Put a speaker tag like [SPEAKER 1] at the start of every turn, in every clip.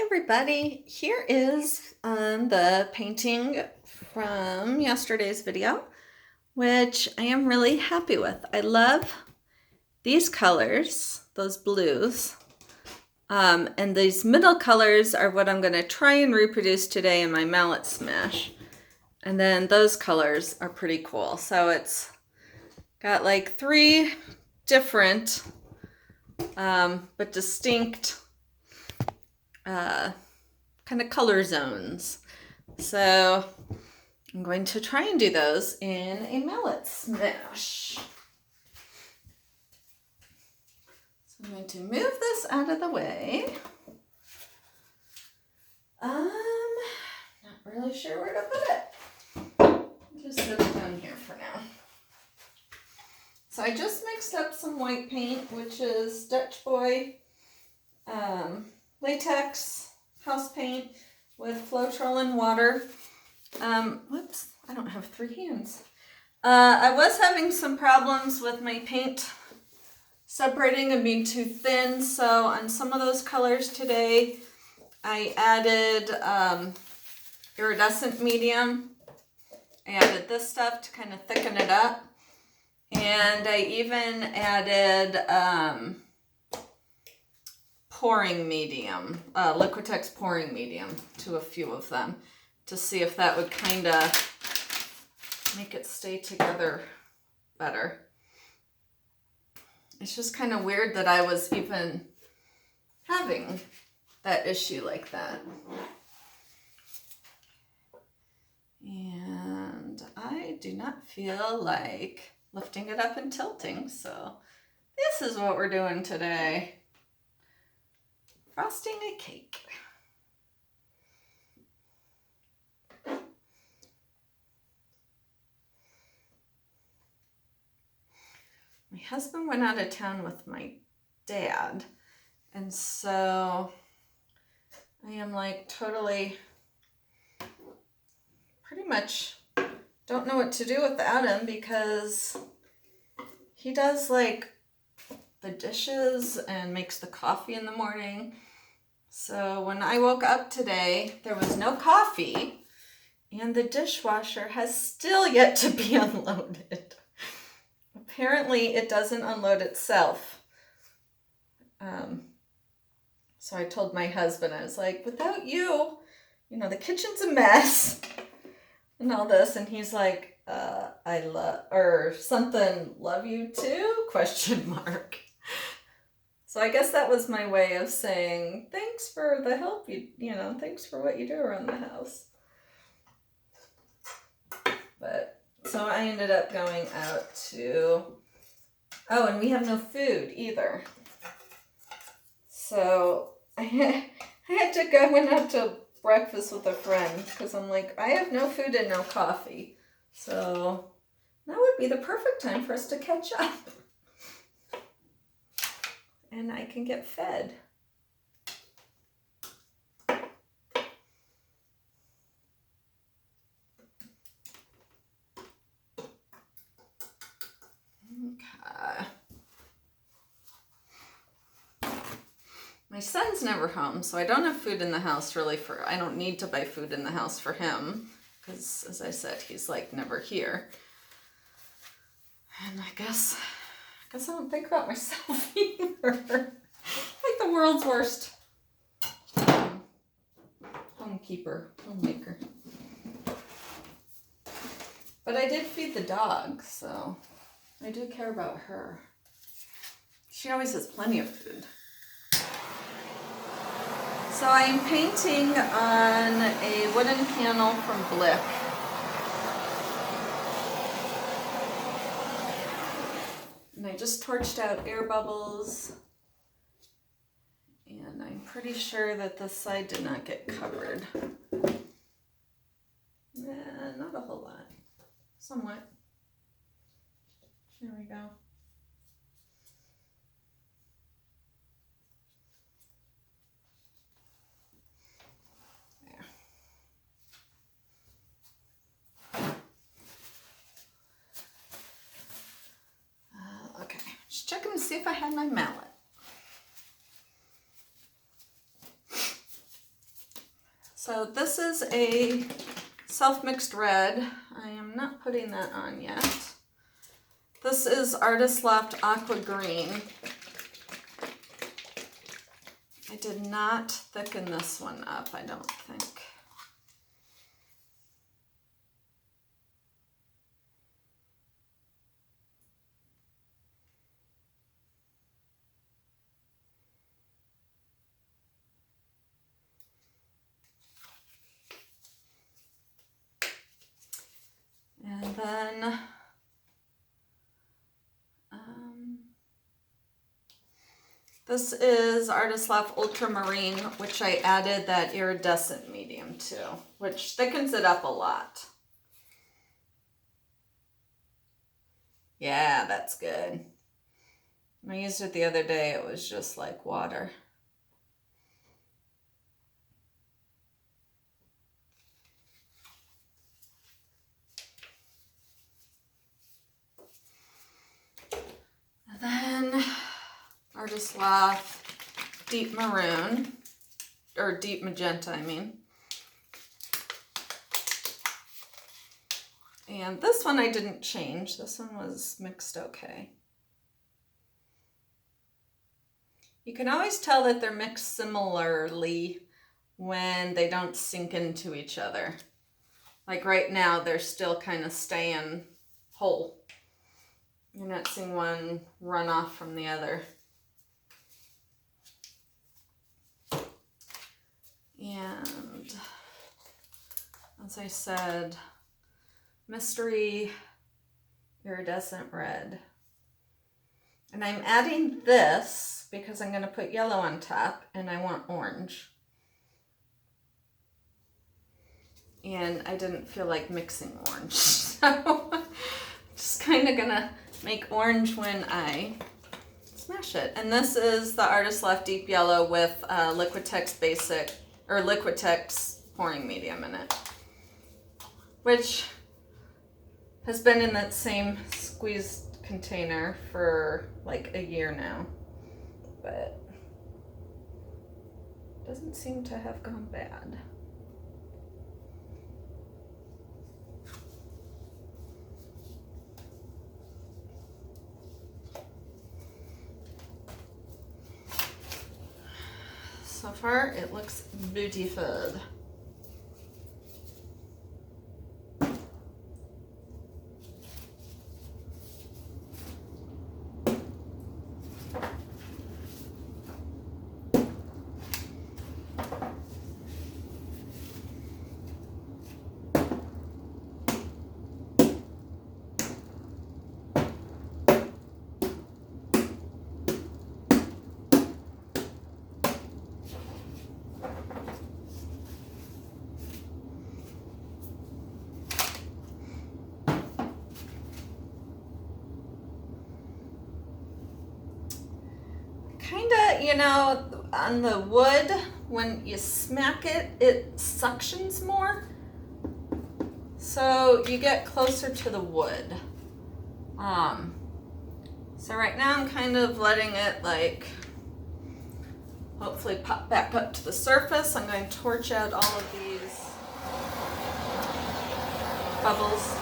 [SPEAKER 1] Everybody, here is the painting from yesterday's video, which I am really happy with. I love these colors, those blues, and these middle colors are what I'm going to try and reproduce today in my Mallet Smash. And then those colors are pretty cool. So it's got like three different but distinct kind of color zones. So I'm going to try and do those in a Mallet Smash. So I'm going to move this out of the way. Not really sure where to put it. I'll just set it down here for now. So I just mixed up some white paint, which is Dutch Boy latex house paint with Floetrol and water. Whoops, I don't have three hands. I was having some problems with my paint separating and being too thin, so on some of those colors today, I added iridescent medium. I added this stuff to kind of thicken it up. And I even added pouring medium, Liquitex pouring medium to a few of them to see if that would kind of make it stay together better. It's just kind of weird that I was even having that issue like that. And I do not feel like lifting it up and tilting, so this is what we're doing today. Frosting a cake. My husband went out of town with my dad, and so I am like totally, pretty much don't know what to do without him because he does like the dishes and makes the coffee in the morning. So when I woke up today, there was no coffee and the dishwasher has still yet to be unloaded. Apparently it doesn't unload itself. So I told my husband, I was like, without you, the kitchen's a mess and all this. And he's like, I love, or something, love you too? ? So I guess that was my way of saying, thanks for the help, thanks for what you do around the house. But, so I ended up going out to, and we have no food either. So I had to go, went out to breakfast with a friend because I'm like, I have no food and no coffee. So that would be the perfect time for us to catch up. And I can get fed. Okay. My son's never home, so I don't have food in the house really I don't need to buy food in the house for him. Because, as I said, he's like never here. And I guess I don't think about myself either. Like the world's worst homemaker. But I did feed the dog, so I do care about her. She always has plenty of food. So I'm painting on a wooden panel from Blick. And I just torched out air bubbles. And I'm pretty sure that this side did not get covered. Not a whole lot. Somewhat. There we go. Okay, just checking to see if I had my mallet. So this is a self-mixed red. I am not putting that on yet. This is Artist Loft Aqua Green. I did not thicken this one up, I don't think. And then this is Artist Loft Ultramarine, which I added that iridescent medium to, which thickens it up a lot. Yeah, that's good. When I used it the other day, it was just like water. And then Artist Loft Deep Maroon, or Deep Magenta, I mean. And this one I didn't change. This one was mixed okay. You can always tell that they're mixed similarly when they don't sink into each other. Like right now, they're still kind of staying whole. You're not seeing one run off from the other. And as I said, Mystery Iridescent Red. And I'm adding this because I'm going to put yellow on top and I want orange. And I didn't feel like mixing orange. So just kind of going to make orange when I smash it. And this is the Artist Loft Deep Yellow with Liquitex Basic, or Liquitex pouring medium in it, which has been in that same squeezed container for like a year now, but doesn't seem to have gone bad. So far, it looks beautiful. Kinda, you know, on the wood, when you smack it, it suctions more. So you get closer to the wood. So right now I'm kind of letting it like hopefully pop back up to the surface. I'm going to torch out all of these bubbles.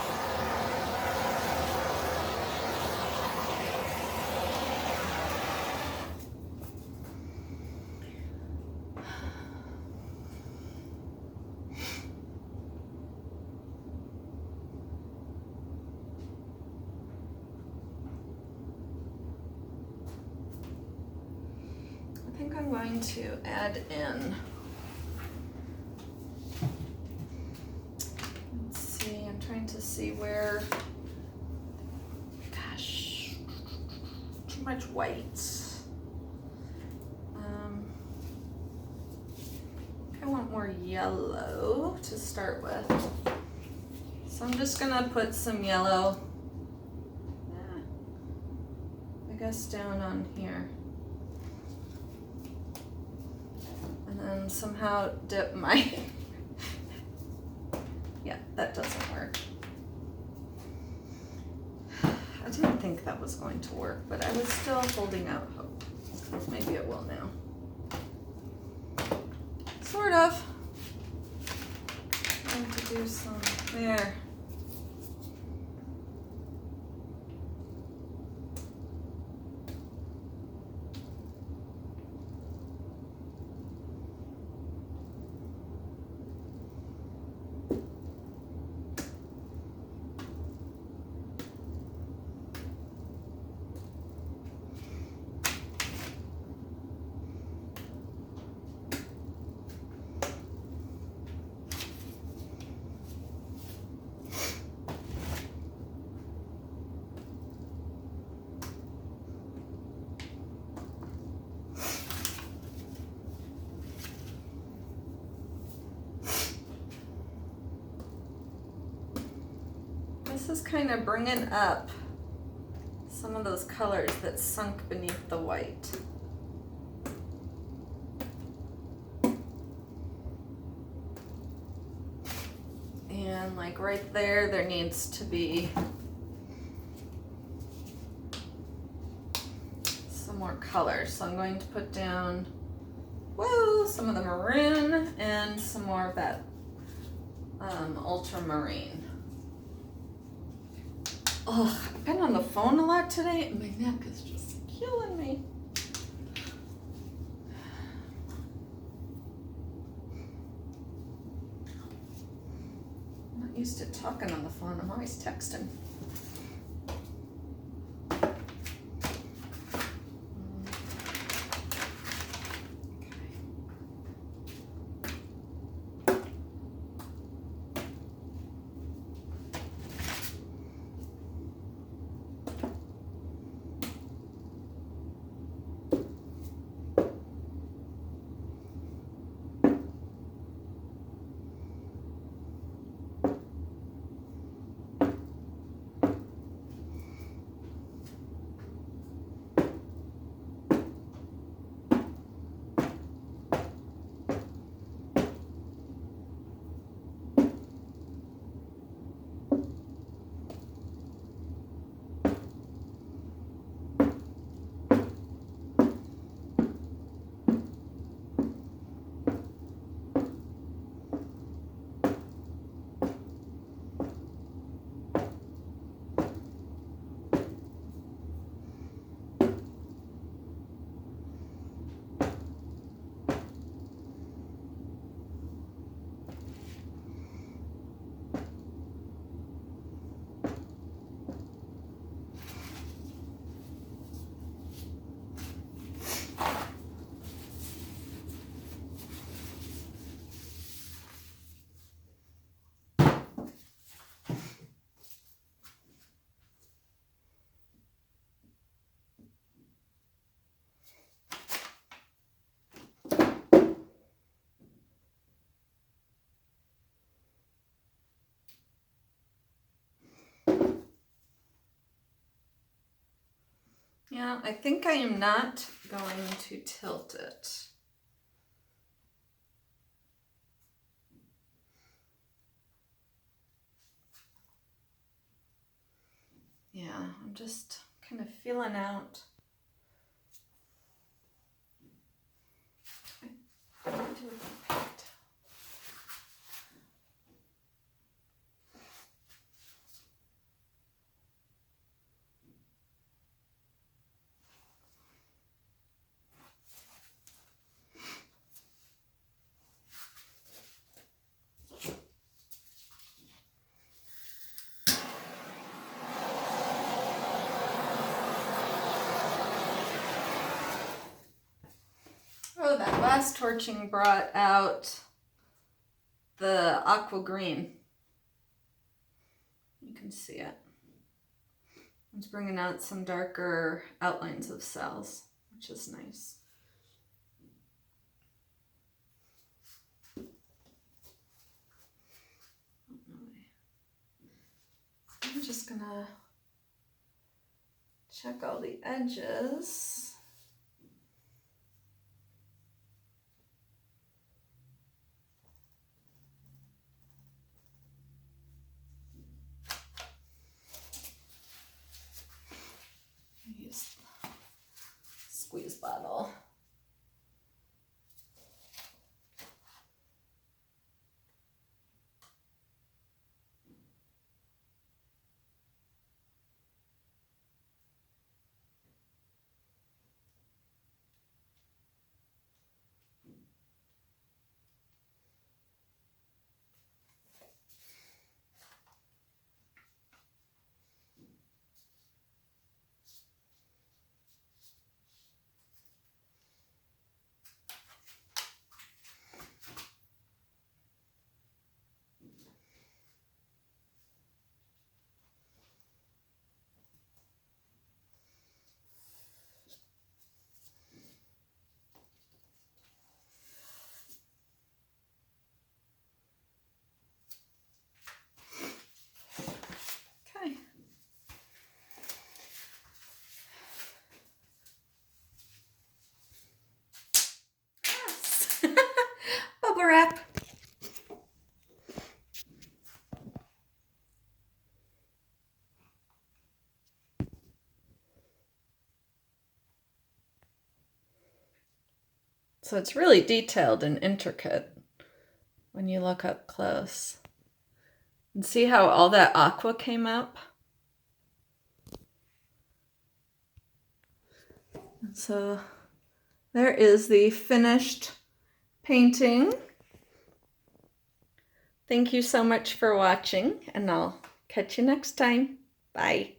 [SPEAKER 1] I think I'm going to add in, let's see, I'm trying to see where, gosh, too much white. I want more yellow to start with. So I'm just gonna put some yellow, I guess down on here. And then somehow dip my, yeah, that doesn't work. I didn't think that was going to work, but I was still holding out hope. Maybe it will now. Sort of. do some there. This is kind of bringing up some of those colors that sunk beneath the white. And like right there, there needs to be some more color. So I'm going to put down, whoa, some of the maroon and some more of that ultramarine. Oh, I've been on the phone a lot today and my neck is just killing me. I'm not used to talking on the phone, I'm always texting. Yeah, I think I am not going to tilt it. Yeah, I'm just kind of feeling out. What do I do with the paint? Oh, that last torching brought out the aqua green. You can see it. It's bringing out some darker outlines of cells, which is nice. I'm just gonna check all the edges. Use squeeze bottle. So it's really detailed and intricate when you look up close. And see how all that aqua came up? And so there is the finished painting. Thank you so much for watching, and I'll catch you next time. Bye.